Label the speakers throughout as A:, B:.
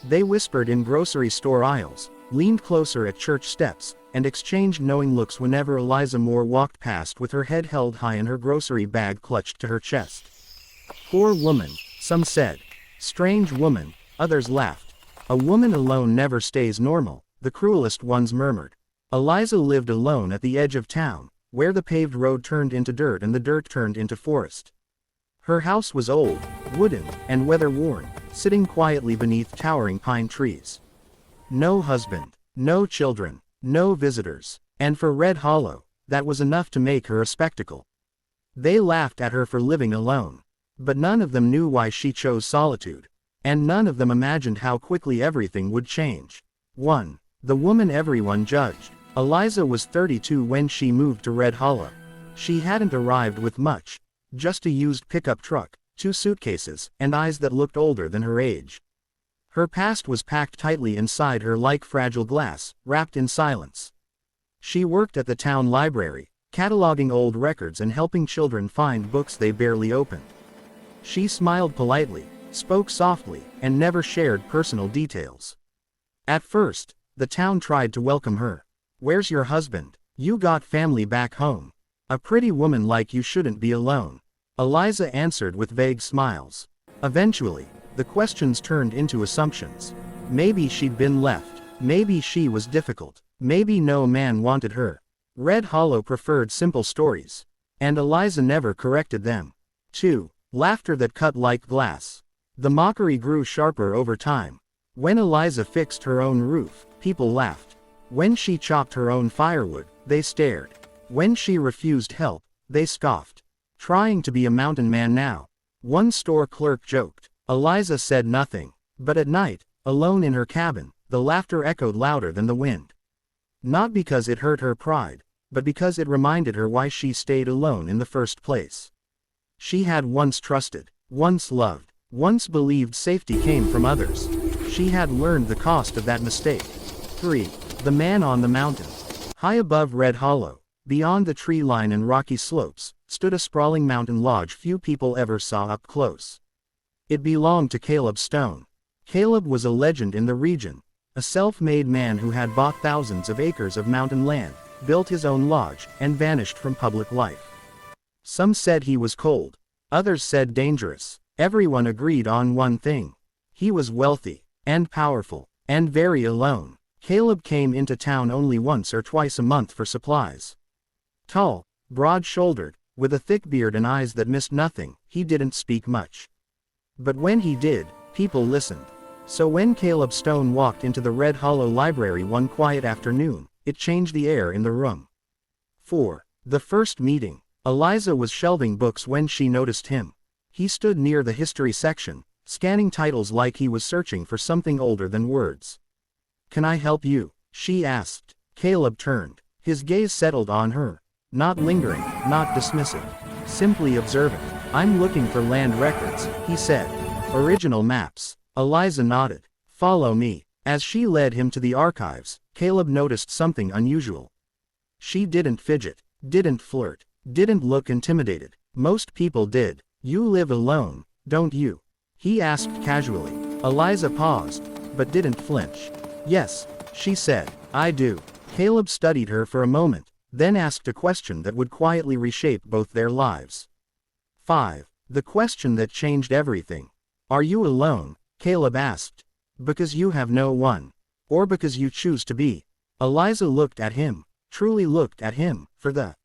A: They whispered in grocery store aisles, leaned closer at church steps, and exchanged knowing looks whenever Eliza Moore walked past with her head held high and her grocery bag clutched to her chest. Poor woman, some said. Strange woman, others laughed. A woman alone never stays normal, the cruelest ones murmured. Eliza lived alone at the edge of town, where the paved road turned into dirt and the dirt turned into forest. Her house was old, wooden, and weather-worn, sitting quietly beneath towering pine trees. No husband, no children, no visitors, and for Red Hollow, that was enough to make her a spectacle. They laughed at her for living alone. But none of them knew why she chose solitude. And none of them imagined how quickly everything would change. 1. The woman everyone judged. Eliza was 32 when she moved to Red Hollow. She hadn't arrived with much. Just a used pickup truck, 2 suitcases, and eyes that looked older than her age. Her past was packed tightly inside her like fragile glass, wrapped in silence. She worked at the town library, cataloging old records and helping children find books they barely opened. She smiled politely, spoke softly, and never shared personal details. At first, the town tried to welcome her. "Where's your husband? You got family back home. A pretty woman like you shouldn't be alone." Eliza answered with vague smiles. Eventually, the questions turned into assumptions. Maybe she'd been left. Maybe she was difficult. Maybe no man wanted her. Red Hollow preferred simple stories. And Eliza never corrected them. 2. Laughter that cut like glass. The mockery grew sharper over time. When Eliza fixed her own roof, people laughed. When she chopped her own firewood, they stared. When she refused help, they scoffed. Trying to be a mountain man now. One store clerk joked. Eliza said nothing. But at night, alone in her cabin, the laughter echoed louder than the wind. Not because it hurt her pride, but because it reminded her why she stayed alone in the first place. She had once trusted, once loved, once believed safety came from others. She had learned the cost of that mistake. 3. The man on the mountain. High above Red Hollow, beyond the tree line and rocky slopes, stood a sprawling mountain lodge few people ever saw up close. It belonged to Caleb Stone. Caleb was a legend in the region, a self-made man who had bought thousands of acres of mountain land, built his own lodge, and vanished from public life. Some said he was cold. Others said dangerous. Everyone agreed on one thing. He was wealthy, and powerful, and very alone. Caleb came into town only once or twice a month for supplies. Tall, broad-shouldered, with a thick beard and eyes that missed nothing, he didn't speak much. But when he did, people listened. So when Caleb Stone walked into the Red Hollow Library one quiet afternoon, it changed the air in the room. 4. The first meeting. Eliza was shelving books when she noticed him. He stood near the history section, scanning titles like he was searching for something older than words. "Can I help you?" she asked. Caleb turned. His gaze settled on her. Not lingering, not dismissive. Simply observant. "I'm looking for land records," he said. "Original maps." Eliza nodded. "Follow me." As she led him to the archives, Caleb noticed something unusual. She didn't fidget, didn't flirt, didn't look intimidated. Most people did. "You live alone, don't you?" he asked casually. Eliza paused, but didn't flinch. "Yes," she said, "I do." Caleb studied her for a moment, then asked a question that would quietly reshape both their lives. 5. The question that changed everything. "Are you alone?" Caleb asked. "Because you have no one. Or because you choose to be?" Eliza looked at him, truly looked at him, for the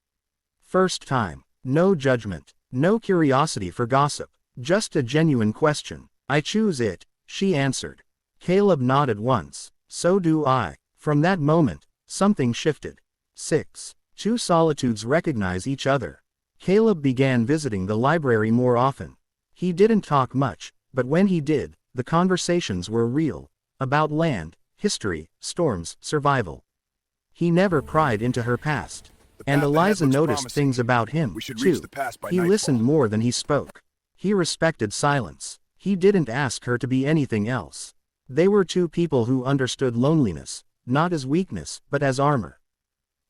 A: first time. No judgment, no curiosity for gossip, just a genuine question. "I choose it," she answered. Caleb nodded once. "So do I." From that moment, something shifted. 6. Two solitudes recognize each other. Caleb began visiting the library more often. He didn't talk much, but when he did, the conversations were real. About land, history, storms, survival. He never pried into her past. And Eliza noticed things about him, too. He listened more than he spoke. He respected silence. He didn't ask her to be anything else. They were two people who understood loneliness, not as weakness, but as armor.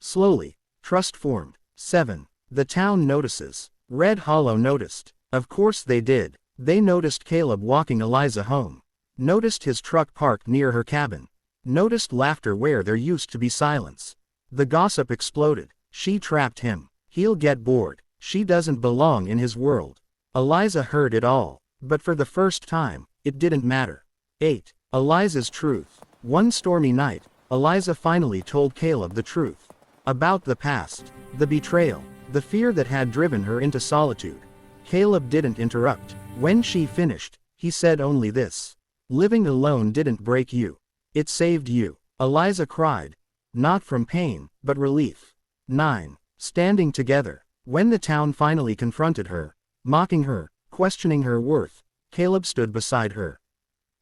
A: Slowly, trust formed. 7. The town notices. Red Hollow noticed. Of course they did. They noticed Caleb walking Eliza home. Noticed his truck parked near her cabin. Noticed laughter where there used to be silence. The gossip exploded. She trapped him. He'll get bored. She doesn't belong in his world. Eliza heard it all. But for the first time, it didn't matter. 8. Eliza's truth. One stormy night, Eliza finally told Caleb the truth. About the past, the betrayal, the fear that had driven her into solitude. Caleb didn't interrupt. When she finished, he said only this. Living alone didn't break you. It saved you. Eliza cried. Not from pain, but relief. 9. Standing together. When the town finally confronted her, mocking her, questioning her worth, Caleb stood beside her.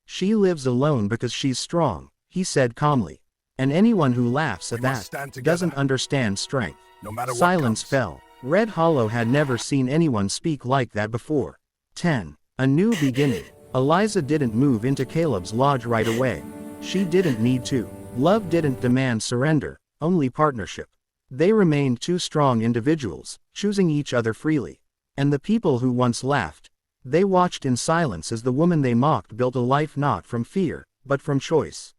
A: She lives alone because she's strong, he said calmly. And anyone who laughs at that doesn't understand strength. Silence fell. Red Hollow had never seen anyone speak like that before. 10. A new beginning. Eliza didn't move into Caleb's lodge right away. She didn't need to. Love didn't demand surrender, only partnership. They remained two strong individuals, choosing each other freely. And the people who once laughed, they watched in silence as the woman they mocked built a life not from fear, but from choice.